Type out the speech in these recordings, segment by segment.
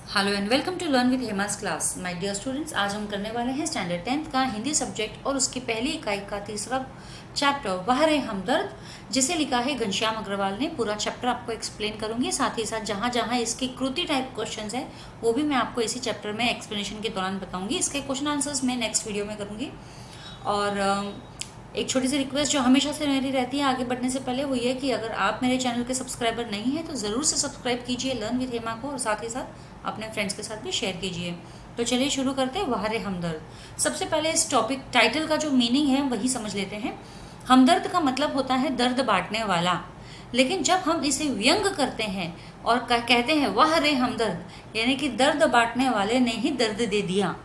Hello and welcome to learn with Hema's class. My dear students, आज हम करने वाले हैं स्टैंडर्ड 10th का हिंदी सब्जेक्ट और उसकी पहली इकाई का तीसरा चैप्टर वह रे हमदर्द, जिसे लिखा है घनश्याम अग्रवाल ने। पूरा चैप्टर आपको एक्सप्लेन करूंगी, साथ ही साथ जहां जहां इसकी कृति टाइप क्वेश्चंस है वो भी मैं आपको इसी चैप्टर में एक्सप्लेनेशन के दौरान बताऊंगी। इसके क्वेश्चन आंसर्स मैं नेक्स्ट वीडियो में करूंगी। और एक छोटी सी रिक्वेस्ट जो हमेशा से मेरी रहती है आगे बढ़ने से पहले, वो ये कि अगर आप मेरे चैनल के सब्सक्राइबर नहीं हैं तो ज़रूर से सब्सक्राइब कीजिए लर्न विद हेमा को, और साथ ही साथ अपने फ्रेंड्स के साथ भी शेयर कीजिए। तो चलिए शुरू करते हैं वह रे हमदर्द। सबसे पहले इस टॉपिक टाइटल का जो मीनिंग है वही समझ लेते हैं। हमदर्द का मतलब होता है दर्द बांटने वाला, लेकिन जब हम इसे व्यंग करते हैं और कहते हैं वह रे हमदर्द, यानी कि दर्द बांटने वाले ने ही दर्द दे दिया,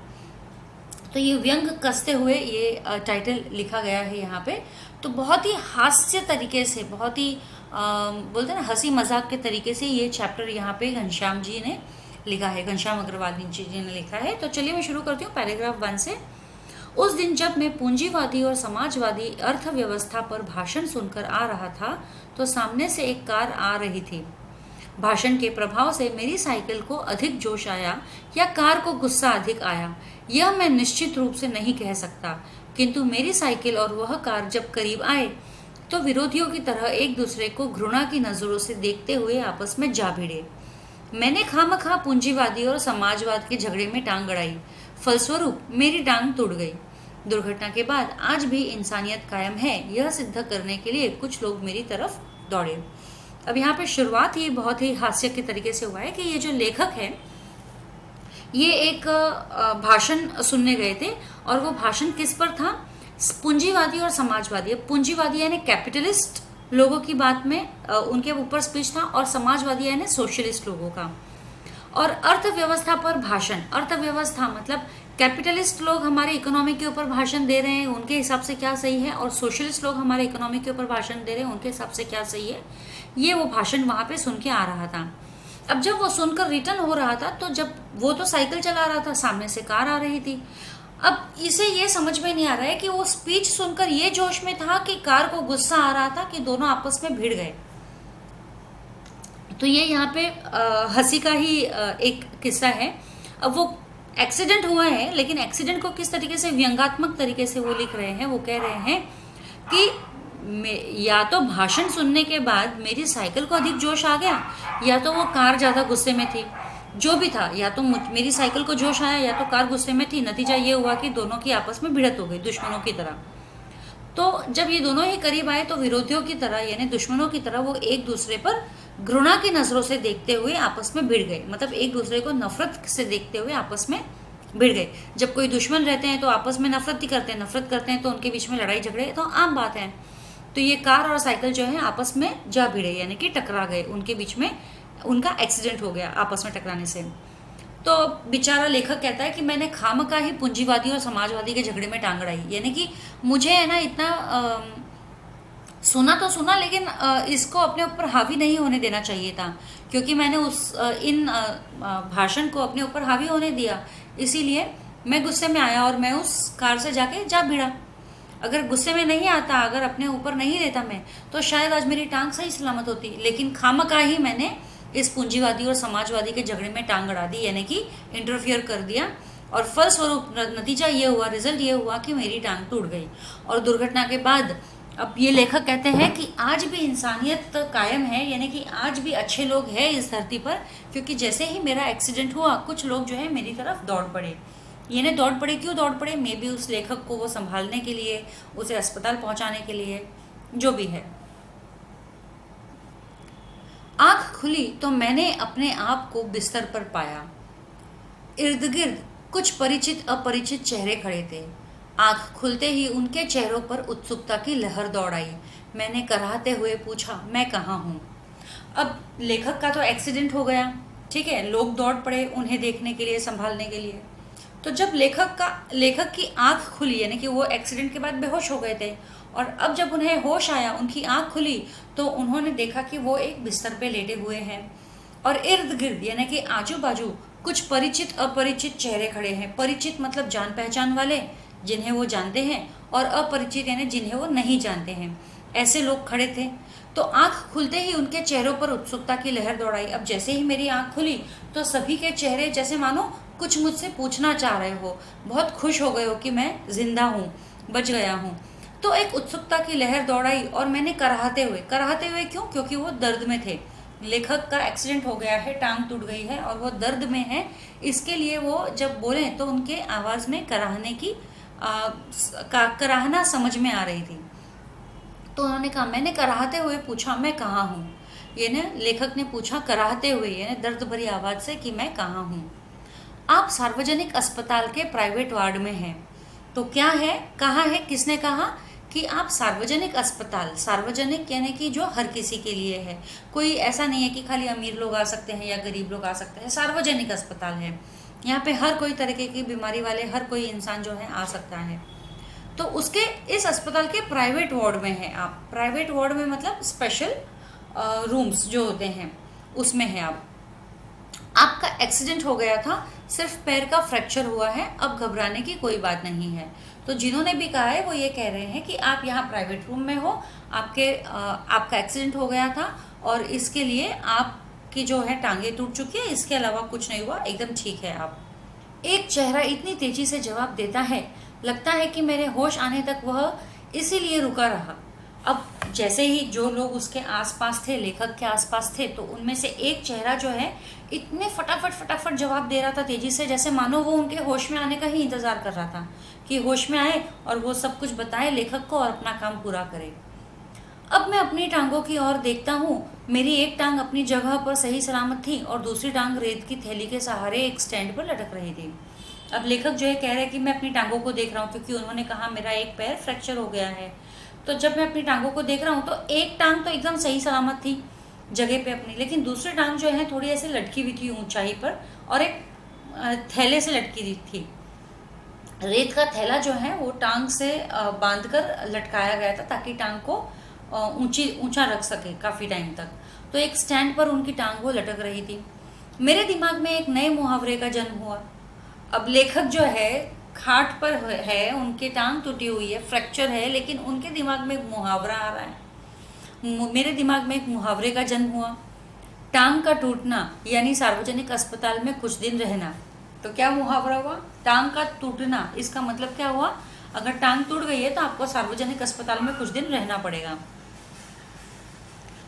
तो ये व्यंग कसते हुए ये टाइटल लिखा गया है यहाँ पे। तो बहुत ही हास्य तरीके से, बहुत ही बोलते हैं ना हंसी मजाक के तरीके से ये चैप्टर यहाँ पे घनश्याम जी ने लिखा है, घनश्याम अग्रवाल जी ने लिखा है। तो चलिए मैं शुरू करती हूँ पैराग्राफ 1 से। उस दिन जब मैं पूंजीवादी और समाजवादी अर्थव्यवस्था पर भाषण सुनकर आ रहा था तो सामने से एक कार आ रही थी। भाषण के प्रभाव से मेरी साइकिल को अधिक जोश आया या कार को गुस्सा अधिक आया, यह मैं निश्चित रूप से नहीं कह सकता, किंतु मेरी साइकिल और वह कार जब करीब आए तो विरोधियों की तरह एक दूसरे को घृणा की नजरों से देखते हुए आपस में जा भिड़े। मैंने खामखा पूंजीवादी और समाजवाद के झगड़े में टांग अड़ाई, फलस्वरूप मेरी टांग टूट गई। दुर्घटना के बाद आज भी इंसानियत कायम है, यह सिद्ध करने के लिए कुछ लोग मेरी तरफ दौड़े। अब यहाँ पे शुरुआत ही बहुत ही हास्य के तरीके से हुआ है कि ये जो लेखक है ये एक भाषण सुनने गए थे, और वो भाषण किस पर था? पूंजीवादी और समाजवादी। पूंजीवादी यानी कैपिटलिस्ट लोगों की बात में उनके ऊपर स्पीच था, और समाजवादी यानी सोशलिस्ट लोगों का। और अर्थव्यवस्था पर भाषण, अर्थव्यवस्था मतलब कैपिटलिस्ट लोग हमारे इकोनॉमी के ऊपर भाषण दे रहे हैं, उनके हिसाब से क्या सही है, और सोशलिस्ट लोग हमारे इकोनॉमी के ऊपर भाषण दे रहे हैं, उनके हिसाब से क्या सही है। ये वो भाषण वहां पे सुन के आ रहा था। अब जब वो सुनकर रिटर्न हो रहा था तो जब वो तो साइकिल चला रहा था, सामने से कार आ रही थी। अब इसे ये समझ में नहीं आ रहा है कि वो स्पीच सुनकर ये जोश में था कि कार को गुस्सा आ रहा था कि दोनों आपस में भिड़ गए। तो ये यहाँ पे हंसी का ही एक किस्सा है। अब वो एक्सीडेंट हुआ है, लेकिन एक्सीडेंट को किस तरीके से व्यंगात्मक तरीके से वो लिख रहे हैं, वो कह रहे हैं कि या तो भाषण सुनने के बाद मेरी साइकिल को अधिक जोश आ गया, या तो वो कार ज़्यादा गुस्से में थी। जो भी था, या तो मेरी साइकिल को जोश आया या तो कार गुस्से में थी। नतीजा ये हुआ कि दोनों की आपस में भिड़त हो गई, दुश्मनों की तरह। तो जब ये दोनों ही करीब आए तो विरोधियों की तरह यानी दुश्मनों की तरह वो एक दूसरे पर घृणा की नजरों से देखते हुए आपस में भिड़ गए, मतलब एक दूसरे को नफरत से देखते हुए आपस में भिड़ गए। जब कोई दुश्मन रहते हैं तो आपस में नफरत ही करते हैं, नफरत करते हैं तो उनके बीच में लड़ाई झगड़े तो आम बात है। तो ये कार और साइकिल जो है आपस में जा भिड़े, यानी कि टकरा गए, उनके बीच में उनका एक्सीडेंट हो गया आपस में टकराने से। तो बेचारा लेखक कहता है कि मैंने खामखा ही पूंजीवादी और समाजवादी के झगड़े में टांग अड़ाई, यानी कि मुझे है ना इतना सुना तो सुना, लेकिन इसको अपने ऊपर हावी नहीं होने देना चाहिए था, क्योंकि मैंने इन भाषण को अपने ऊपर हावी होने दिया, इसीलिए मैं गुस्से में आया और मैं उस कार से जाके जा भिड़ा। अगर गुस्से में नहीं आता, अगर अपने ऊपर नहीं लेता मैं, तो शायद आज मेरी टांग सही सलामत होती, लेकिन खामखा ही मैंने इस पूंजीवादी और समाजवादी के झगड़े में टांग अड़ा दी, यानी कि इंटरफियर कर दिया, और फलस्वरूप नतीजा ये हुआ, रिजल्ट ये हुआ कि मेरी टांग टूट गई। और दुर्घटना के बाद अब ये लेखक कहते हैं कि आज भी इंसानियत कायम है, यानी कि आज भी अच्छे लोग हैं इस धरती पर, क्योंकि जैसे ही मेरा एक्सीडेंट हुआ कुछ लोग जो है मेरी तरफ दौड़ पड़े। ये दौड़ पड़े, क्यों दौड़ पड़े? मे बी उस लेखक को वो संभालने के लिए, उसे अस्पताल पहुंचाने के लिए, जो भी है। आंख खुली तो मैंने अपने आप को बिस्तर पर पाया। इर्द गिर्द कुछ परिचित अपरिचित चेहरे खड़े थे। आंख खुलते ही उनके चेहरों पर उत्सुकता की लहर दौड़ आई। मैंने कराहते हुए पूछा, मैं कहाँ हूँ? अब लेखक का तो एक्सीडेंट हो गया, ठीक है, लोग दौड़ पड़े उन्हें देखने के लिए, संभालने के लिए। तो जब लेखक की आंख खुली, यानी कि वो एक्सीडेंट के बाद बेहोश हो गए थे, और अब जब उन्हें होश आया, उनकी आंख खुली, तो उन्होंने देखा कि वो एक बिस्तर पे लेटे हुए हैं, और इर्द गिर्द यानी कि आजू बाजू कुछ परिचित अपरिचित चेहरे खड़े हैं। परिचित मतलब जान पहचान वाले, जिन्हें वो जानते हैं, और अपरिचित यानी जिन्हें वो नहीं जानते हैं। ऐसे लोग खड़े थे। तो आंख खुलते ही उनके चेहरों पर उत्सुकता की लहर दौड़ाई। अब जैसे ही मेरी आंख खुली तो सभी के चेहरे जैसे मानो कुछ मुझसे पूछना चाह रहे हो, बहुत खुश हो गए हो कि मैं जिंदा हूँ, बच गया हूँ। तो एक उत्सुकता की लहर दौड़ाई और मैंने कराहते हुए क्यों? क्योंकि वो दर्द में थे। लेखक का एक्सीडेंट हो गया है, टांग टूट गई है और वो दर्द में है, इसके लिए वो जब बोले तो उनके आवाज़ में कराहने की कराहना समझ में आ रही थी। तो उन्होंने कहा, मैंने कराहते हुए पूछा, मैं कहाँ हूँ? ये ना लेखक ने पूछा कराहते हुए, यानी दर्द भरी आवाज़ से कि मैं कहाँ हूँ? आप सार्वजनिक अस्पताल के प्राइवेट वार्ड में हैं। तो क्या है, कहाँ है, किसने कहा कि आप सार्वजनिक अस्पताल, सार्वजनिक यानी कि जो हर किसी के लिए है, कोई ऐसा नहीं है कि खाली अमीर लोग आ सकते हैं या गरीब लोग आ सकते हैं। सार्वजनिक अस्पताल है, यहाँ पे हर कोई तरीके की बीमारी वाले हर कोई इंसान जो है आ सकता है। तो उसके इस अस्पताल के प्राइवेट वार्ड में है आप। प्राइवेट वार्ड में मतलब स्पेशल रूम्स जो होते हैं उसमें है आप। आपका एक्सीडेंट हो गया था, सिर्फ पैर का फ्रैक्चर हुआ है, अब घबराने की कोई बात नहीं है। तो जिन्होंने भी कहा है वो ये कह रहे हैं कि आप यहाँ प्राइवेट रूम में हो, आपका एक्सीडेंट हो गया था और इसके लिए आपकी जो है टांगे टूट चुकी है, इसके अलावा कुछ नहीं हुआ, एकदम ठीक है आप। एक चेहरा इतनी तेजी से जवाब देता है, लगता है कि मेरे होश आने तक वह इसीलिए रुका रहा। अब जैसे ही जो लोग उसके आसपास थे, लेखक के आसपास थे, तो उनमें से एक चेहरा जो है इतने फटाफट जवाब दे रहा था तेजी से, जैसे मानो वो उनके होश में आने का ही इंतजार कर रहा था कि होश में आए और वो सब कुछ बताए लेखक को और अपना काम पूरा करे। अब मैं अपनी टांगों की ओर देखता हूँ। मेरी एक टांग अपनी जगह पर सही सलामत थी और दूसरी टांग रेत की थैली के सहारे एक स्टैंड पर लटक रही थी। अब लेखक जो है कह रहे हैं कि मैं अपनी टांगों को देख रहा हूँ, क्योंकि उन्होंने कहा मेरा एक पैर फ्रैक्चर हो गया है। तो जब मैं अपनी टांगों को देख रहा हूँ तो एक टांग तो एकदम सही सलामत थी जगह पे अपनी, लेकिन दूसरी टांग जो है थोड़ी ऐसे लटकी हुई थी ऊंचाई पर और एक थैले से लटकी थी। रेत का थैला जो है वो टांग से बांधकर लटकाया गया था ताकि टांग को ऊंचा रख सके काफ़ी टाइम तक। तो एक स्टैंड पर उनकी टांग वो लटक रही थी। मेरे दिमाग में एक नए मुहावरे का जन्म हुआ। अब लेखक जो है खाट पर है, उनकी टांग टूटी हुई है, फ्रैक्चर है, लेकिन उनके दिमाग में एक मुहावरा आ रहा है। मेरे दिमाग में एक मुहावरे का जन्म हुआ, टांग का टूटना यानी सार्वजनिक अस्पताल में कुछ दिन रहना। तो क्या मुहावरा हुआ? टांग का टूटना। इसका मतलब क्या हुआ? अगर टांग टूट गई है तो आपको सार्वजनिक अस्पताल में कुछ दिन रहना पड़ेगा।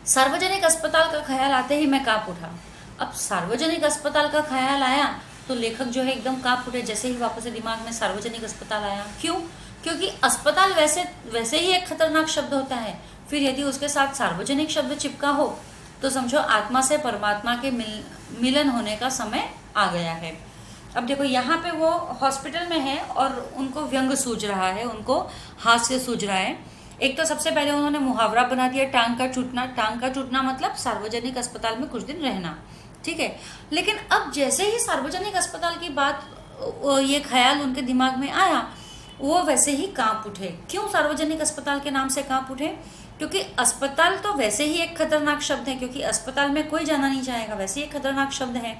सार्वजनिक अस्पताल का ख्याल आते ही मैं कांप उठा। अब सार्वजनिक अस्पताल का ख्याल आया तो लेखक जो है एकदम कांप उठे जैसे ही वापस से दिमाग में सार्वजनिक अस्पताल आया। क्यों? क्योंकि अस्पताल वैसे ही एक खतरनाक शब्द होता है, फिर यदि उसके साथ सार्वजनिक शब्द चिपका हो तो समझो आत्मा से परमात्मा के मिलन होने का समय आ गया है। अब देखो यहाँ पे वो हॉस्पिटल में है और उनको व्यंग सूझ रहा है, उनको हास्य सूझ रहा है। एक तो सबसे पहले उन्होंने मुहावरा बना दिया टांग का टूटना। टांग का टूटना मतलब सार्वजनिक अस्पताल में कुछ दिन रहना, ठीक है। लेकिन अब जैसे ही सार्वजनिक अस्पताल की बात, ये ख्याल उनके दिमाग में आया, वो वैसे ही कांप उठे। क्यों सार्वजनिक अस्पताल के नाम से कांप उठे? क्योंकि अस्पताल तो वैसे ही एक खतरनाक शब्द है, क्योंकि अस्पताल में कोई जाना नहीं चाहेगा, वैसे ही एक खतरनाक शब्द है।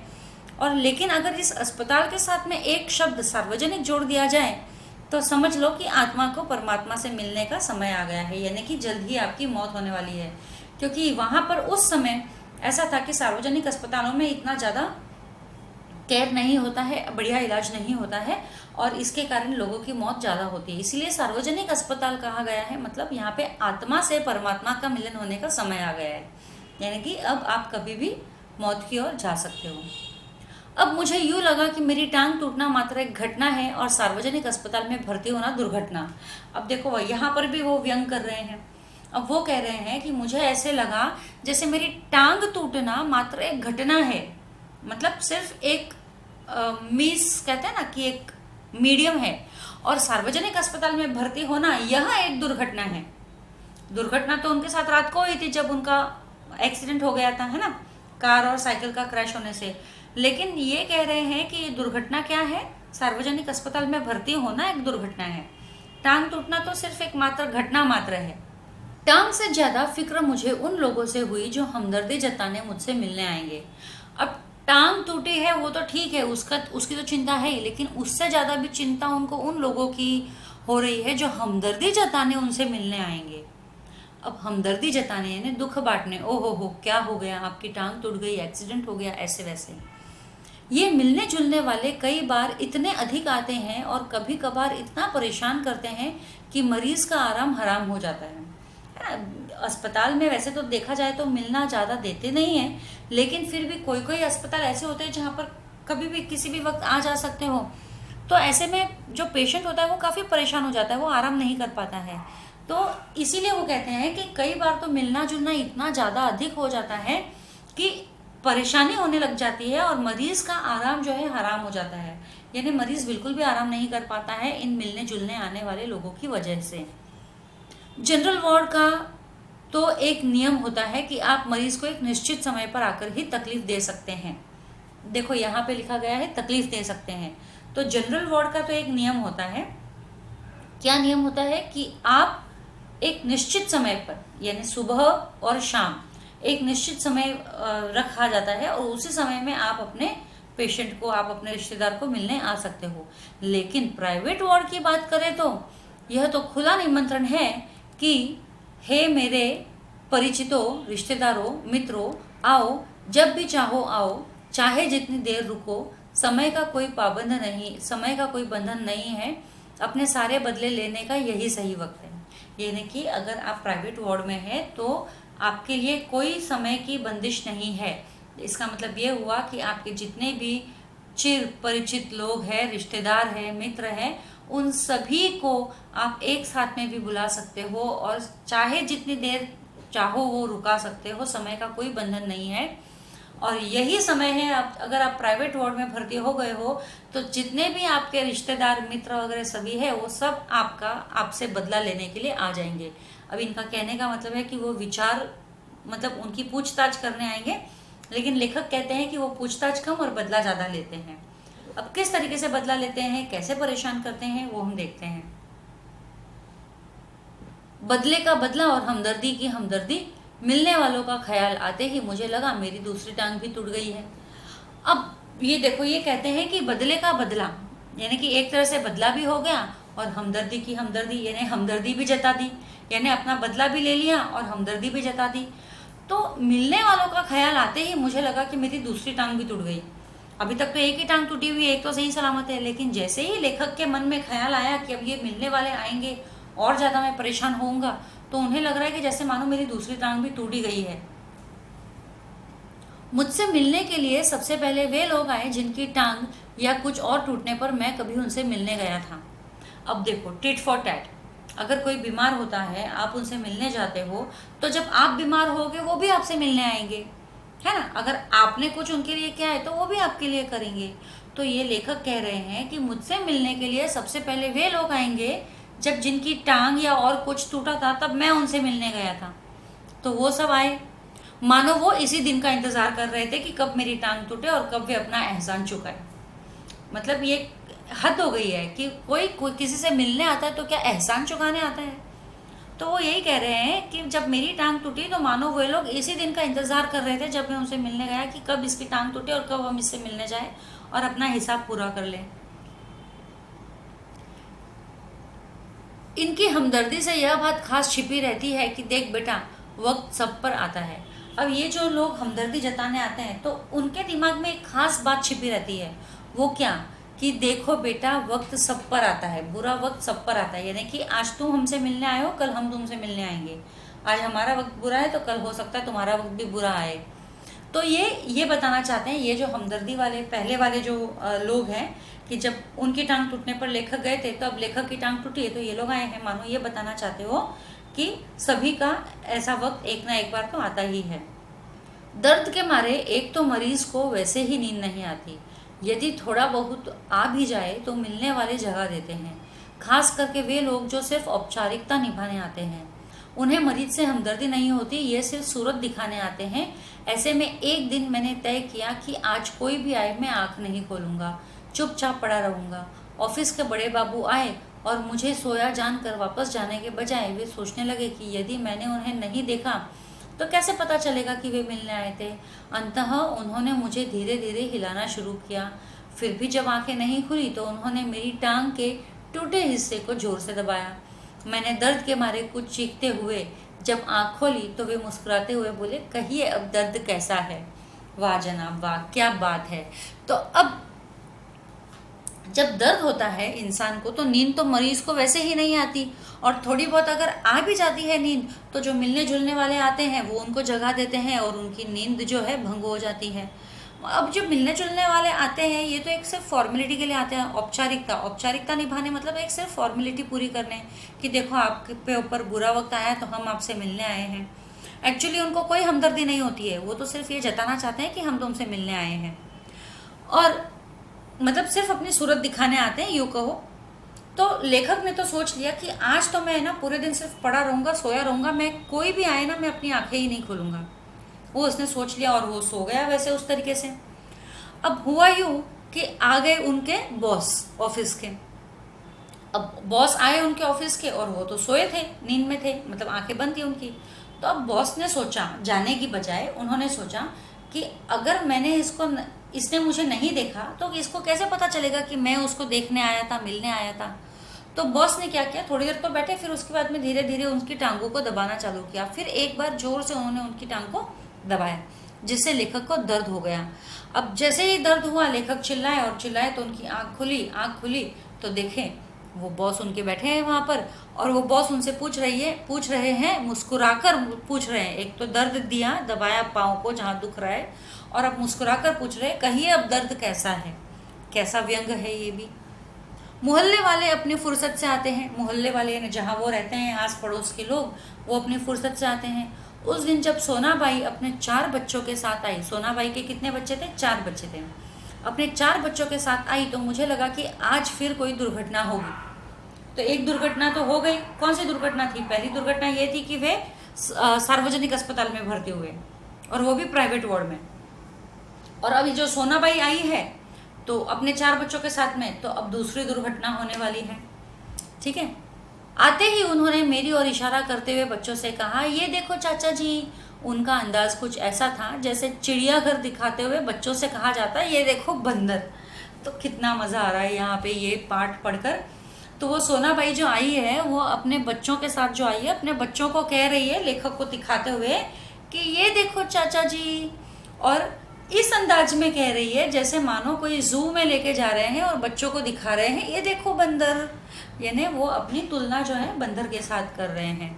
और लेकिन अगर इस अस्पताल के साथ में एक शब्द सार्वजनिक जोड़ दिया जाए तो समझ लो कि आत्मा को परमात्मा से मिलने का समय आ गया है, यानी कि जल्द ही आपकी मौत होने वाली है। क्योंकि वहाँ पर उस समय ऐसा था कि सार्वजनिक अस्पतालों में इतना ज़्यादा केयर नहीं होता है, बढ़िया इलाज नहीं होता है और इसके कारण लोगों की मौत ज़्यादा होती है। इसलिए सार्वजनिक अस्पताल कहा गया है, मतलब यहाँ पे आत्मा से परमात्मा का मिलन होने का समय आ गया है, यानी कि अब आप कभी भी मौत की ओर जा सकते हो। अब मुझे यूँ लगा कि मेरी टांग टूटना मात्र एक घटना है और सार्वजनिक अस्पताल में भर्ती होना दुर्घटना। अब देखो यहाँ पर भी वो व्यंग कर रहे हैं। अब वो कह रहे हैं कि मुझे ऐसे लगा जैसे मेरी टांग टूटना मात्र एक घटना है, मतलब सिर्फ एक मीस कहते हैं ना कि एक मीडियम है, और सार्वजनिक अस्पताल में भर्ती होना यह एक दुर्घटना है। दुर्घटना तो उनके साथ रात को हुई थी जब उनका एक्सीडेंट हो गया था, है ना, कार और साइकिल का क्रैश होने से। लेकिन ये कह रहे हैं कि दुर्घटना क्या है? सार्वजनिक अस्पताल में भर्ती होना एक दुर्घटना है। टांग टूटना तो सिर्फ एक मात्र घटना मात्र है। टांग से ज्यादा फिक्र मुझे उन लोगों से हुई जो हमदर्दी जताने मुझसे मिलने आएंगे। अब टांग टूटी है वो तो ठीक है, उसकी तो चिंता है ही, लेकिन उससे ज्यादा भी चिंता उनको उन लोगों की हो रही है जो हमदर्दी जताने उनसे मिलने आएंगे। अब हमदर्दी जताने यानी दुख बांटने, ओहो हो क्या हो गया, आपकी टांग टूट गई, एक्सीडेंट हो गया, ऐसे वैसे। ये मिलने जुलने वाले कई बार इतने अधिक आते हैं और कभी कभार इतना परेशान करते हैं कि मरीज का आराम हराम हो जाता है। अस्पताल में वैसे तो देखा जाए तो मिलना ज़्यादा देते नहीं हैं, लेकिन फिर भी कोई कोई अस्पताल ऐसे होते हैं जहाँ पर कभी भी किसी भी वक्त आ जा सकते हो। तो ऐसे में जो पेशेंट होता है वो काफ़ी परेशान हो जाता है, वो आराम नहीं कर पाता है। तो इसीलिए वो कहते हैं कि कई बार तो मिलना जुलना इतना ज़्यादा अधिक हो जाता है कि परेशानी होने लग जाती है और मरीज का आराम जो है हराम हो जाता है, यानी मरीज बिल्कुल भी आराम नहीं कर पाता है इन मिलने जुलने आने वाले लोगों की वजह से। जनरल वार्ड का तो एक नियम होता है कि आप मरीज को एक निश्चित समय पर आकर ही तकलीफ दे सकते हैं। देखो यहाँ पे लिखा गया है तकलीफ दे सकते हैं, तो जनरल वार्ड का तो एक नियम होता है। क्या नियम होता है कि आप एक निश्चित समय पर यानी सुबह और शाम एक निश्चित समय रखा जाता है और उसी समय में आप अपने पेशेंट को, आप अपने रिश्तेदार को मिलने आ सकते हो। लेकिन प्राइवेट वार्ड की बात करें तो यह तो खुला निमंत्रण है कि हे मेरे परिचितों, रिश्तेदारों, मित्रों, आओ, जब भी चाहो आओ, चाहे जितनी देर रुको, समय का कोई पाबंद नहीं, समय का कोई बंधन नहीं है, अपने सारे बदले लेने का यही सही वक्त है। यानी कि अगर आप प्राइवेट वार्ड में हैं तो आपके लिए कोई समय की बंदिश नहीं है। इसका मतलब ये हुआ कि आपके जितने भी चिर परिचित लोग हैं, रिश्तेदार हैं, मित्र हैं, उन सभी को आप एक साथ में भी बुला सकते हो और चाहे जितनी देर चाहो वो रुका सकते हो, समय का कोई बंधन नहीं है। और यही समय है, आप अगर आप प्राइवेट वार्ड में भर्ती हो गए हो तो जितने भी आपके रिश्तेदार, मित्र वगैरह सभी है वो सब आपसे बदला लेने के लिए आ जाएंगे। अब इनका कहने का मतलब है कि वो विचार मतलब उनकी पूछताछ करने आएंगे, लेकिन लेखक कहते हैं कि वो पूछताछ कम और बदला ज़्यादा लेते हैं। अब किस तरीके से बदला लेते हैं, कैसे परेशान करते हैं, वो हम देखते हैं। बदले का बदला और हमदर्दी की हमदर्दी, मिलने वालों का ख्याल आते ही मुझे लगा मेरी दूसरी टांग भी टूट गई है। अब ये देखो, ये कहते हैं कि बदले का बदला यानी कि एक तरह से बदला भी हो गया और हमदर्दी की हमदर्दी यानी हमदर्दी भी जता दी, यानी अपना बदला भी ले लिया और हमदर्दी भी जता दी। तो मिलने वालों का ख्याल आते ही मुझे लगा कि मेरी दूसरी टांग भी टूट गई। अभी तक तो एक ही टांग टूटी हुई है, एक तो सही सलामत है, लेकिन जैसे ही लेखक के मन में ख्याल आया कि अब ये मिलने वाले आएंगे और ज़्यादा मैं परेशान होऊंगा, तो उन्हें लग रहा है कि जैसे मानो मेरी दूसरी टांग भी टूटी गई है। मुझसे मिलने के लिए सबसे पहले वे लोग आए जिनकी टांग या कुछ और टूटने पर मैं कभी उनसे मिलने गया था। अब देखो, टिट फॉर टैट, अगर कोई बीमार होता है, आप उनसे मिलने जाते हो, तो जब आप बीमार होगे वो भी आपसे मिलने आएंगे, है ना। अगर आपने कुछ उनके लिए किया है तो वो भी आपके लिए करेंगे। तो ये लेखक कह रहे हैं कि मुझसे मिलने के लिए सबसे पहले वे लोग आएंगे जब जिनकी टांग या और कुछ टूटा था, तब मैं उनसे मिलने गया था। तो वो सब आए, मानो वो इसी दिन का इंतजार कर रहे थे कि कब मेरी टांग टूटे और कब वे अपना एहसान चुकाए। मतलब ये हद हो गई है कि कोई किसी से मिलने आता है तो क्या एहसान चुकाने आता है। तो वो यही कह रहे हैं कि जब मेरी टांग टूटी तो मानो वे लोग इसी दिन का इंतजार कर रहे थे जब मैं उनसे मिलने गया कि कब इसकी टांग टूटे और कब हम इससे मिलने जाए और अपना हिसाब पूरा कर लें। इनकी हमदर्दी से यह बात खास छिपी रहती है कि देख बेटा, वक्त सब पर आता है। अब ये जो लोग हमदर्दी जताने आते हैं तो उनके दिमाग में एक खास बात छिपी रहती है। वो क्या कि देखो बेटा, वक्त सब पर आता है, बुरा वक्त सब पर आता है। यानी कि आज तुम हमसे मिलने आए हो, कल हम तुमसे मिलने आएंगे। आज हमारा वक्त बुरा है तो कल हो सकता है तुम्हारा वक्त भी बुरा आए। तो ये बताना चाहते हैं, ये जो हमदर्दी वाले पहले वाले जो लोग हैं कि जब उनकी टांग टूटने पर लेखक गए थे तो अब लेखक की टांग टूटी है तो ये लोग आए हैं। मानो ये बताना चाहते हो कि सभी का ऐसा वक्त एक ना एक बार तो आता ही है। दर्द के मारे एक तो मरीज को वैसे ही नींद नहीं आती, यदि थोड़ा बहुत आ भी जाए तो मिलने वाले जगा देते हैं, खास करके वे लोग जो सिर्फ औपचारिकता निभाने आते हैं। उन्हें मरीज से हमदर्दी नहीं होती, ये सिर्फ सूरत दिखाने आते हैं। ऐसे में एक दिन मैंने तय किया कि आज कोई भी आए मैं आंख नहीं खोलूंगा, चुपचाप पड़ा रहूंगा। ऑफिस के बड़े बाबू आए और मुझे सोया जानकर वापस जाने के बजाय वे सोचने लगे कि यदि मैंने उन्हें नहीं देखा तो कैसे पता चलेगा कि वे मिलने आए थे। अंततः उन्होंने मुझे धीरे धीरे हिलाना शुरू किया। फिर भी जब आंखें नहीं खुली तो उन्होंने मेरी टांग के टूटे हिस्से को जोर से दबाया। मैंने दर्द के मारे कुछ चीखते हुए जब आँख खोली तो वे मुस्कुराते हुए बोले, कहिए अब दर्द कैसा है। वाह जनाब वाह, क्या बात है। तो अब जब दर्द होता है इंसान को तो नींद तो मरीज को वैसे ही नहीं आती, और थोड़ी बहुत अगर आ भी जाती है नींद तो जो मिलने जुलने वाले आते हैं वो उनको जगा देते हैं और उनकी नींद जो है भंग हो जाती है। अब जो मिलने जुलने वाले आते हैं ये तो एक सिर्फ फॉर्मेलिटी के लिए आते हैं, औपचारिकता निभाने, मतलब एक सिर्फ फॉर्मेलिटी पूरी करने कि देखो आपके पे ऊपर बुरा वक्त आया है तो हम आपसे मिलने आए हैं। एक्चुअली उनको कोई हमदर्दी नहीं होती है, वो तो सिर्फ ये जताना चाहते हैं कि हम तुमसे मिलने आए हैं, और मतलब सिर्फ अपनी सूरत दिखाने आते हैं यूँ कहो। तो लेखक ने तो सोच लिया कि आज तो मैं ना पूरे दिन सिर्फ पड़ा रहूँगा, सोया रहूँगा, मैं कोई भी आए ना मैं अपनी आंखें ही नहीं खोलूँगा। वो उसने सोच लिया और वो सो गया वैसे उस तरीके से। अब हुआ यूँ कि आ गए उनके बॉस ऑफिस के। अब बॉस आए उनके ऑफिस के और वो तो सोए थे, नींद में थे, मतलब आंखें बंद थी उनकी। तो अब बॉस ने सोचा, जाने की बजाय उन्होंने सोचा कि अगर इसने मुझे नहीं देखा तो इसको कैसे पता चलेगा कि मैं उसको देखने आया था, मिलने आया था। तो बॉस ने क्या किया, थोड़ी देर तो बैठे, फिर उसके बाद में धीरे धीरे उनकी टांगों को दबाना चालू किया। फिर एक बार जोर से उन्होंने उनकी टांग को दबाया, जिससे लेखक को दर्द हो गया। अब जैसे ही दर्द हुआ लेखक चिल्लाए और चिल्लाए तो उनकी आँख खुली तो देखें वो बॉस उनके बैठे हैं वहाँ पर, और वो बॉस उनसे पूछ रहे हैं, मुस्कुराकर पूछ रहे हैं। एक तो दर्द दिया, दबाया पाँव को जहाँ दुख रहा है, और अब मुस्कुराकर पूछ रहे हैं, कहिए अब दर्द कैसा है। कैसा व्यंग है ये भी। मोहल्ले वाले अपनी फुर्सत से आते हैं, मोहल्ले वाले जहाँ वो रहते हैं आस पड़ोस के लोग, वो अपनी फुर्सत से आते हैं। उस दिन जब सोनाबाई अपने 4 बच्चों के साथ आई, सोनाबाई के कितने बच्चे थे, 4 बच्चे थे, अपने 4 बच्चों के साथ आई तो मुझे लगा कि आज फिर कोई दुर्घटना होगी। तो एक दुर्घटना तो हो गई। कौन सी दुर्घटना थी? पहली दुर्घटना ये थी कि वे सार्वजनिक अस्पताल में भर्ती हुए, और वो भी प्राइवेट वार्ड में। और अभी जो सोनाबाई आई है तो अपने 4 बच्चों के साथ में, तो अब दूसरी दुर्घटना होने वाली है। ठीक है। आते ही उन्होंने मेरी ओर इशारा करते हुए बच्चों से कहा, ये देखो चाचा जी। उनका अंदाज कुछ ऐसा था जैसे चिड़ियाघर दिखाते हुए बच्चों से कहा जाता है, ये देखो बंदर। तो कितना मज़ा आ रहा है यहाँ पे ये पाठ पढ़कर। तो वो सोनाबाई जो आई है वो अपने बच्चों के साथ जो आई है, अपने बच्चों को कह रही है लेखक को दिखाते हुए कि ये देखो चाचा जी, और इस अंदाज में कह रही है जैसे मानो कोई जू में लेके जा रहे हैं और बच्चों को दिखा रहे हैं, ये देखो बंदर। यानी वो अपनी तुलना जो है बंदर के साथ कर रहे हैं।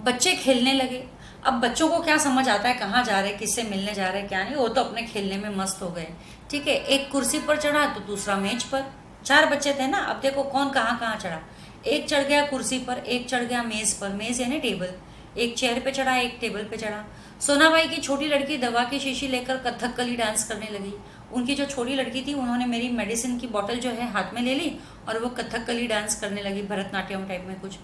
बच्चे खेलने लगे। अब बच्चों को क्या समझ आता है कहाँ जा रहे, किससे मिलने जा रहे, क्या नहीं, वो तो अपने खेलने में मस्त हो गए। ठीक है। एक कुर्सी पर चढ़ा तो दूसरा मेज पर। 4 बच्चे थे ना, अब देखो कौन कहाँ कहाँ चढ़ा। एक चढ़ गया कुर्सी पर, एक चढ़ गया मेज पर, मेज यानी टेबल। एक चेयर पे चढ़ा, एक टेबल पे चढ़ा। सोनाबाई की छोटी लड़की दवा की शीशी लेकर कथकली डांस करने लगी। उनकी जो छोटी लड़की थी उन्होंने मेरी मेडिसिन की बोतल जो है हाथ में ले ली और वो कथकली डांस करने लगी, भरतनाट्यम टाइप में कुछ।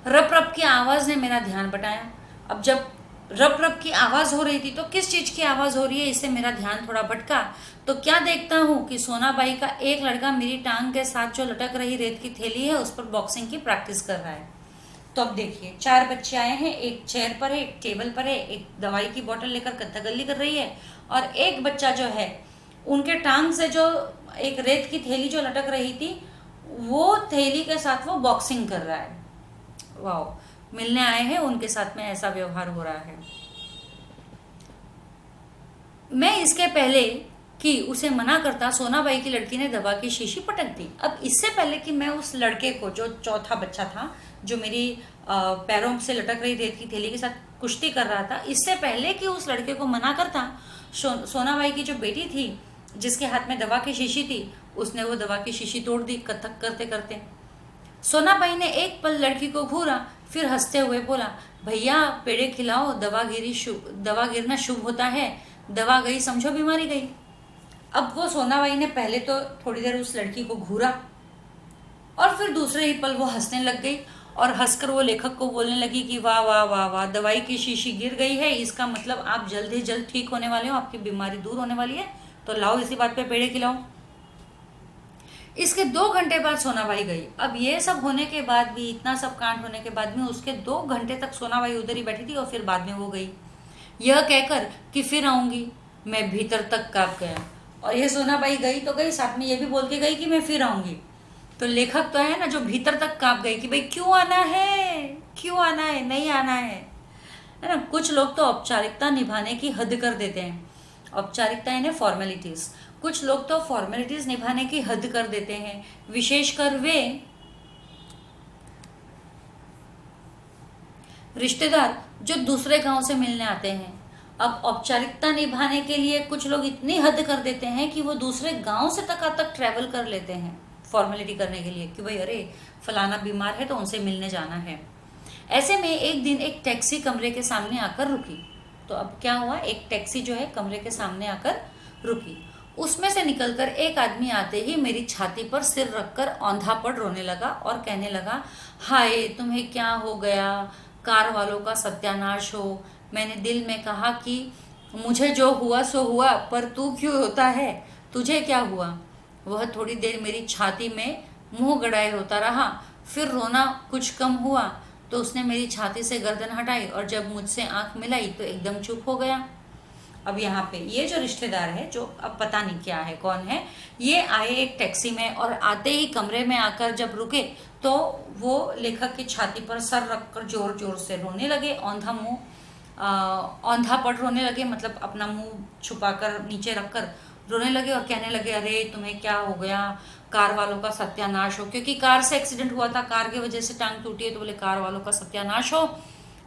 रप रप की आवाज़ ने मेरा ध्यान बटाया। अब जब रप रप की आवाज़ हो रही थी तो किस चीज़ की आवाज़ हो रही है, इससे मेरा ध्यान थोड़ा भटका। तो क्या देखता हूँ कि सोनाबाई का एक लड़का मेरी टांग के साथ जो लटक रही रेत की थैली है उस पर बॉक्सिंग की प्रैक्टिस कर रहा है। तो अब देखिए 4 बच्चे आए हैं, एक चेयर पर है, एक टेबल पर है, एक दवाई की बोतल लेकर कथकली कर रही है, और एक बच्चा जो है उनके टांग से जो एक रेत की थैली जो लटक रही थी वो थैली के साथ वो बॉक्सिंग कर रहा है। वाह, मिलने आए हैं उनके साथ में ऐसा व्यवहार हो रहा है। मैं इसके पहले कि उसे मना करता, सोनाबाई की लड़की ने दवा की शीशी पटक दी। अब इससे पहले कि मैं उस लड़के को, जो चौथा बच्चा था जो मेरी पैरों से लटक रही रेत की थैली के साथ कुश्ती कर रहा था, इससे पहले कि उस लड़के को मना करता, सोनाबाई की जो बेटी थी जिसके हाथ में दवा की शीशी थी उसने वो दवा की शीशी तोड़ दी कथक करते करते। सोनाबाई ने एक पल लड़की को घूरा, फिर हंसते हुए बोला, भैया पेड़े खिलाओ, दवा गिरना शुभ होता है, दवा गई समझो बीमारी गई। अब वो सोनाबाई ने पहले तो थोड़ी देर उस लड़की को घूरा और फिर दूसरे ही पल वो हंसने लग गई, और हंसकर वो लेखक को बोलने लगी कि वाह वाह वाह वाह, दवाई की शीशी गिर गई है, इसका मतलब आप जल्द ही जल्द ठीक होने वाले हो, आपकी बीमारी दूर होने वाली है, तो लाओ इसी बात पे पेड़े खिलाओ। इसके 2 घंटे बाद सोनाबाई गई। अब ये सब होने के बाद भी, इतना सब कांड होने के बाद में उसके 2 घंटे तक सोनाबाई उधर ही बैठी थी, और फिर बाद में वो गई यह कहकर कि फिर आऊंगी। मैं भीतर तक कांप गया। और ये सोनाबाई गई तो गई, साथ में ये भी बोल के गई कि मैं फिर आऊंगी। तो लेखक तो है ना जो भीतर तक कांप गई कि भाई क्यों आना है, क्यों आना है, नहीं आना है ना। कुछ लोग तो औपचारिकता निभाने की हद कर देते हैं। औपचारिकता यानी फॉर्मेलिटीज। कुछ लोग तो फॉर्मेलिटीज निभाने की हद कर देते हैं, विशेषकर वे रिश्तेदार जो दूसरे गांव से मिलने आते हैं। अब औपचारिकता निभाने के लिए कुछ लोग इतनी हद कर देते हैं कि वो दूसरे गांव से तक ट्रैवल कर लेते हैं फॉर्मेलिटी करने के लिए कि भाई अरे फलाना बीमार है तो उनसे मिलने जाना है। ऐसे में एक दिन एक टैक्सी कमरे के सामने आकर रुकी। तो अब क्या हुआ, एक टैक्सी जो है कमरे के सामने आकर रुकी। उसमें से निकलकर एक आदमी आते ही मेरी छाती पर सिर रखकर औंधा पड़ रोने लगा और कहने लगा, हाय तुम्हें क्या हो गया, कार वालों का सत्यानाश हो। मैंने दिल में कहा कि मुझे जो हुआ सो हुआ, पर तू क्यों रोता है, तुझे क्या हुआ। वह थोड़ी देर मेरी छाती में मुंह गड़ाए रोता रहा, फिर रोना कुछ कम हुआ तो उसने मेरी छाती से गर्दन हटाई और जब मुझसे आंख मिलाई तो एकदम चुप हो गया। अब यहाँ पे ये जो रिश्तेदार है, जो अब पता नहीं क्या है कौन है, ये आए एक टैक्सी में और आते ही कमरे में आकर जब रुके तो वो लेखक की छाती पर सर रखकर जोर जोर से रोने लगे, औंधा पड़ रोने लगे, मतलब अपना मुंह छुपाकर नीचे रखकर रोने लगे और कहने लगे, अरे तुम्हें क्या हो गया, कार वालों का सत्यानाश हो। क्योंकि कार से एक्सीडेंट हुआ था, कार की वजह से टांग टूटी है, तो बोले कार वालों का सत्यानाश हो।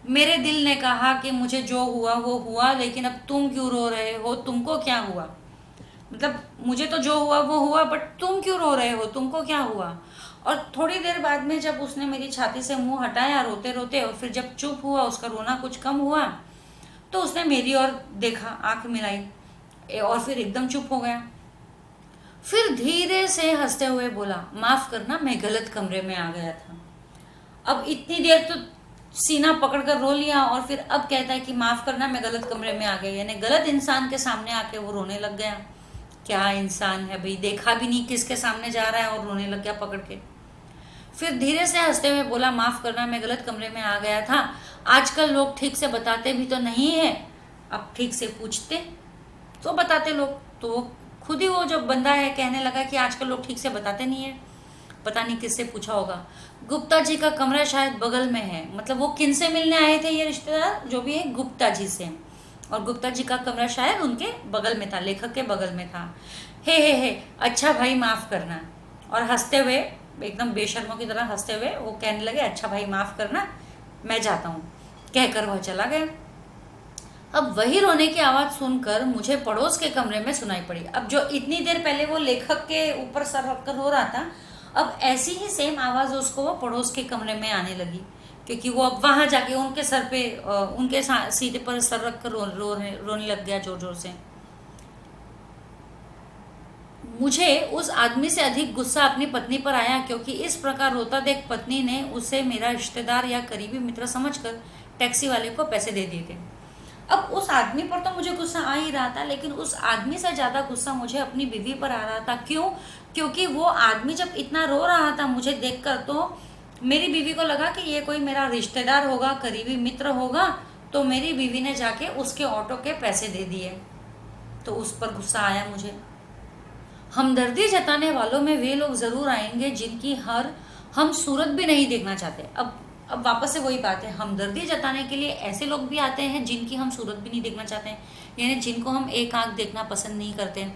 मेरे दिल ने कहा कि मुझे जो हुआ वो हुआ, लेकिन अब तुम क्यों रो रहे हो, तुमको क्या हुआ। मतलब मुझे तो जो हुआ वो हुआ, बट तुम क्यों रो रहे हो, तुमको क्या हुआ। और थोड़ी देर बाद में जब उसने मेरी छाती से मुंह हटाया रोते रोते, और फिर जब चुप हुआ, उसका रोना कुछ कम हुआ, तो उसने मेरी ओर देखा, आंख मिलाई और फिर एकदम चुप हो गया। फिर धीरे से हंसते हुए बोला, माफ करना मैं गलत कमरे में आ गया था। अब इतनी देर तो सीना पकड़कर रो लिया और फिर अब कहता है कि माफ करना मैं गलत कमरे में आ गया, यानी गलत इंसान के सामने आके वो रोने लग गया। क्या इंसान है भाई, देखा भी नहीं किसके सामने जा रहा है और रोने लग गया पकड़ के। फिर धीरे से हंसते हुए बोला, माफ करना मैं गलत कमरे में आ गया था। आजकल लोग ठीक से बताते भी तो नहीं है, अब ठीक से पूछते तो बताते लोग। तो वो खुद ही वो जो बंदा है कहने लगा कि आजकल लोग ठीक से बताते नहीं है, पता नहीं किससे पूछा होगा। गुप्ता जी का कमरा शायद बगल में है। मतलब वो किन से मिलने आए थे ये रिश्तेदार, जो भी है गुप्ता जी से, और गुप्ता जी का कमरा शायद उनके बगल में था, लेखक के बगल में था। हे अच्छा भाई माफ करना। और हंसते हुए, एकदम बेशर्मों की तरह हंसते हुए वो कहने लगे, अच्छा भाई माफ करना, मैं जाता हूँ, कहकर वह चला गया। अब वही रोने की आवाज सुनकर मुझे पड़ोस के कमरे में सुनाई पड़ी। अब जो इतनी देर पहले वो लेखक के ऊपर सर रखकर रो रहा था, अब ऐसी ही सेम आवाज उसको वो पड़ोस के कमरे में आने लगी, क्योंकि वो अब वहां जाके उनके सर पे, उनके सीधे पर सर रखकर रोने लग गया जोर जोर से। मुझे उस आदमी से अधिक गुस्सा अपनी पत्नी पर आया, क्योंकि इस प्रकार रोता देख पत्नी ने उसे मेरा रिश्तेदार या करीबी मित्र समझकर टैक्सी वाले को पैसे दे दिए थे। अब उस आदमी पर तो मुझे गुस्सा आ ही रहा था, लेकिन उस आदमी से ज़्यादा गुस्सा मुझे अपनी बीवी पर आ रहा था। क्यों? क्योंकि वो आदमी जब इतना रो रहा था मुझे देखकर, तो मेरी बीवी को लगा कि ये कोई मेरा रिश्तेदार होगा, करीबी मित्र होगा, तो मेरी बीवी ने जाके उसके ऑटो के पैसे दे दिए। तो उस पर गुस्सा आया मुझे। हमदर्दी जताने वालों में वे लोग ज़रूर आएंगे जिनकी हम सूरत भी नहीं देखना चाहते। अब वापस से वही बात है, हमदर्दी जताने के लिए ऐसे लोग भी आते हैं जिनकी हम सूरत भी नहीं देखना चाहते हैं, यानी जिनको हम एक आंख देखना पसंद नहीं करते।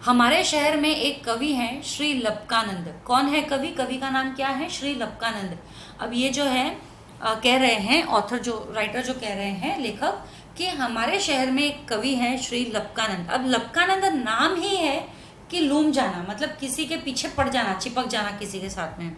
हमारे शहर में एक कवि हैं श्री लपकानंद। कौन है कवि? कवि का नाम क्या है? श्री लपकानंद। अब ये जो है कह रहे हैं ऑथर, जो राइटर जो कह रहे हैं लेखक, कि हमारे शहर में एक कवि है श्री लपकानंद। अब लपकानंद नाम ही है कि लूम जाना, मतलब किसी के पीछे पड़ जाना, चिपक जाना किसी के साथ में।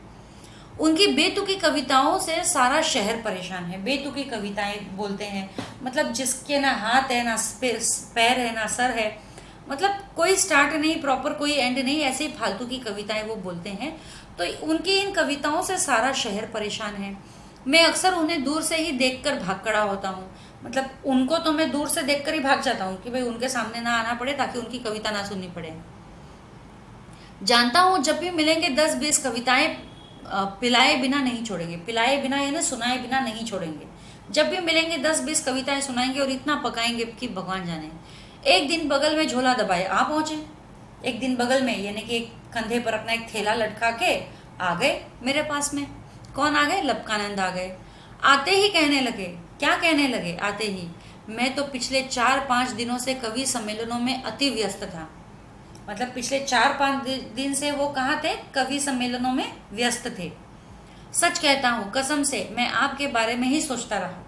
उनकी बेतुकी कविताओं से सारा शहर परेशान है। बेतुकी कविताएं बोलते हैं, मतलब जिसके ना हाथ है, ना पैर है, ना सर है, मतलब कोई स्टार्ट नहीं प्रॉपर, कोई एंड नहीं, ऐसे ही फालतू की कविताएं वो बोलते हैं। तो उनकी इन कविताओं से सारा शहर परेशान है। मैं अक्सर उन्हें दूर से ही देखकर भाग खड़ा होता हूँ। मतलब उनको तो मैं दूर से देखकर ही भाग जाता हूँ कि भाई उनके सामने ना आना पड़े, ताकि उनकी कविता ना सुननी पड़े। जानता हूँ जब भी मिलेंगे 10-20 कविताएं पिलाए बिना नहीं छोड़ेंगे। पिलाए बिना यानी सुनाए बिना नहीं छोड़ेंगे। जब भी मिलेंगे 10-20 कविताएं सुनाएंगे और इतना पकाएंगे कि भगवान जाने। एक दिन बगल में झोला दबाए आ पहुंचे। एक दिन बगल में यानी कि कंधे पर अपना एक थैला लटका के आ गए मेरे पास में। कौन आ गए? लपकानंद आ गए। आते ही कहने लगे, क्या कहने लगे? आते ही, मैं तो पिछले 4-5 दिनों से कवि सम्मेलनों में अति व्यस्त था। मतलब पिछले 4-5 दिन से वो कहाँ थे? कवि सम्मेलनों में व्यस्त थे। सच कहता हूँ, कसम से मैं आपके बारे में ही सोचता रहा।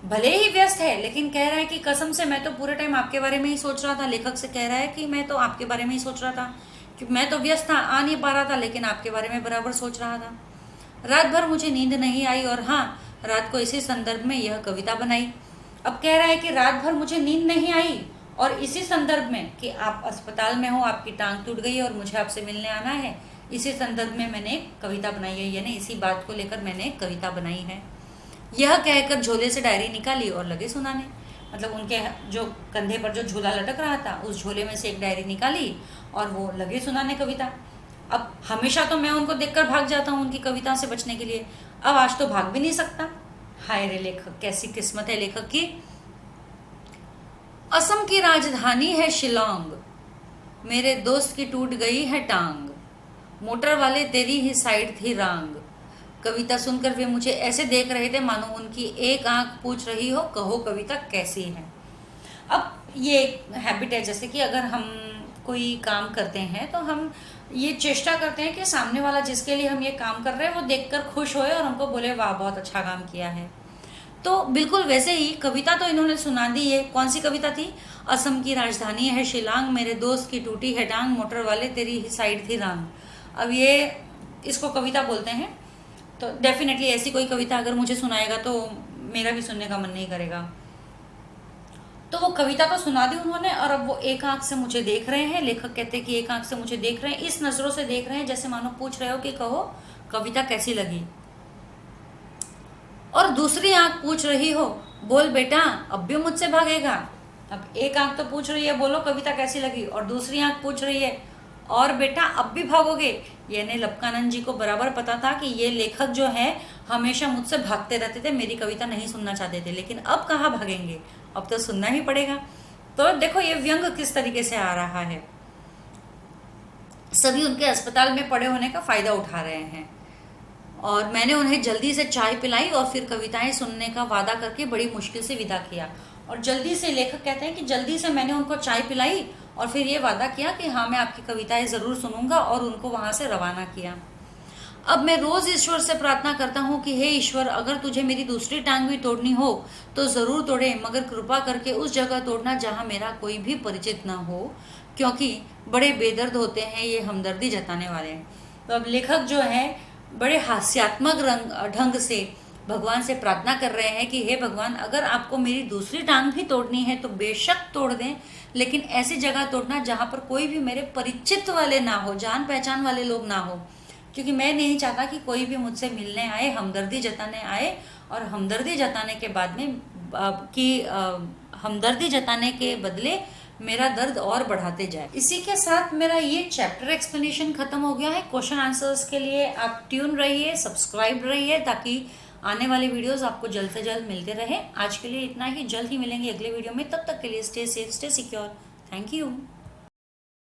भले ही व्यस्त है, लेकिन कह रहा है कि कसम से मैं तो पूरे टाइम आपके बारे में ही सोच रहा था। लेखक से कह रहा है कि मैं तो आपके बारे में ही सोच रहा था, कि मैं तो व्यस्त था, आ नहीं पा रहा था, लेकिन आपके बारे में बराबर सोच रहा था। रात भर मुझे नींद नहीं आई और हाँ, रात को इसी संदर्भ में यह कविता बनाई। अब कह रहा है कि रात भर मुझे नींद नहीं आई और इसी संदर्भ में कि आप अस्पताल में हो, आपकी टांग टूट गई है और मुझे आपसे मिलने आना है, इसी संदर्भ में मैंने एक कविता बनाई है, यानी इसी बात को लेकर मैंने एक कविता बनाई है। यह कहकर झोले से डायरी निकाली और लगे सुनाने। मतलब उनके जो कंधे पर जो झोला लटक रहा था, उस झोले में से एक डायरी निकाली और वो लगे सुनाने कविता। अब हमेशा तो मैं उनको देखकर भाग जाता हूँ उनकी कविता से बचने के लिए, अब आज तो भाग भी नहीं सकता। हाय रे लेखक, कैसी किस्मत है लेखक की। असम की राजधानी है शिलोंग, मेरे दोस्त की टूट गई है टांग, मोटर वाले तेरी ही साइड थी रांग। कविता सुनकर वे मुझे ऐसे देख रहे थे मानो उनकी एक आंख पूछ रही हो, कहो कविता कैसी है। अब ये एक हैबिट है, जैसे कि अगर हम कोई काम करते हैं तो हम ये चेष्टा करते हैं कि सामने वाला जिसके लिए हम ये काम कर रहे हैं वो देखकर खुश होए और हमको बोले वाह बहुत अच्छा काम किया है। तो बिल्कुल वैसे ही कविता तो इन्होंने सुना दी। ये कौन सी कविता थी? असम की राजधानी है शिलांग, मेरे दोस्त की टूटी है टांग, मोटर वाले तेरी ही साइड थी रांग। अब ये इसको कविता बोलते हैं। तो डेफिनेटली ऐसी कोई कविता अगर मुझे सुनाएगा तो मेरा भी सुनने का मन नहीं करेगा। तो वो कविता तो सुना दी उन्होंने और अब वो एक आंख से मुझे देख रहे हैं। लेखक कहते हैं कि एक आंख से मुझे देख रहे हैं, इस नजरों से देख रहे हैं जैसे मानो पूछ रहे हो कि कहो कविता कैसी लगी। और दूसरी आंख पूछ रही हो, बोल बेटा अब भी मुझसे भागेगा। अब एक आंख तो पूछ रही है बोलो कविता कैसी लगी, और दूसरी आंख पूछ रही है और बेटा अब भी भागोगे। यानी लपकानंद जी को बराबर पता था कि ये लेखक जो है हमेशा मुझसे भागते रहते थे, मेरी कविता नहीं सुनना चाहते थे, लेकिन अब कहाँ भागेंगे, अब तो सुनना ही पड़ेगा। तो देखो ये व्यंग किस तरीके से आ रहा है। सभी उनके अस्पताल में पड़े होने का फायदा उठा रहे हैं और मैंने उन्हें जल्दी से चाय पिलाई और फिर कविताएं सुनने का वादा करके बड़ी मुश्किल से विदा किया। और जल्दी से, लेखक कहते हैं कि जल्दी से मैंने उनको चाय पिलाई और फिर ये वादा किया कि हाँ मैं आपकी कविताएं ज़रूर सुनूंगा, और उनको वहाँ से रवाना किया। अब मैं रोज़ ईश्वर से प्रार्थना करता हूँ कि हे ईश्वर, अगर तुझे मेरी दूसरी टांग भी तोड़नी हो तो ज़रूर तोड़े, मगर कृपा करके उस जगह तोड़ना जहाँ मेरा कोई भी परिचित ना हो, क्योंकि बड़े बेदर्द होते हैं ये हमदर्दी जताने वाले। तो अब लेखक जो है बड़े हास्यात्मक ढंग से भगवान से प्रार्थना कर रहे हैं कि हे भगवान, अगर आपको मेरी दूसरी टांग भी तोड़नी है तो बेशक तोड़ दें, लेकिन ऐसी जगह तोड़ना जहाँ पर कोई भी मेरे परिचित वाले ना हो, जान पहचान वाले लोग ना हो, क्योंकि मैं नहीं चाहता कि कोई भी मुझसे मिलने आए, हमदर्दी जताने आए और हमदर्दी जताने के बाद में हमदर्दी जताने के बदले मेरा दर्द और बढ़ाते जाए। इसी के साथ मेरा ये चैप्टर एक्सप्लेनेशन खत्म हो गया है। क्वेश्चन आंसर्स के लिए आप ट्यून रहिए, सब्सक्राइब रहिए, ताकि आने वाले वीडियोस आपको जल्द से जल्द मिलते रहे। आज के लिए इतना ही, जल्द ही मिलेंगे अगले वीडियो में। तब तक के लिए stay safe, stay secure. Thank you.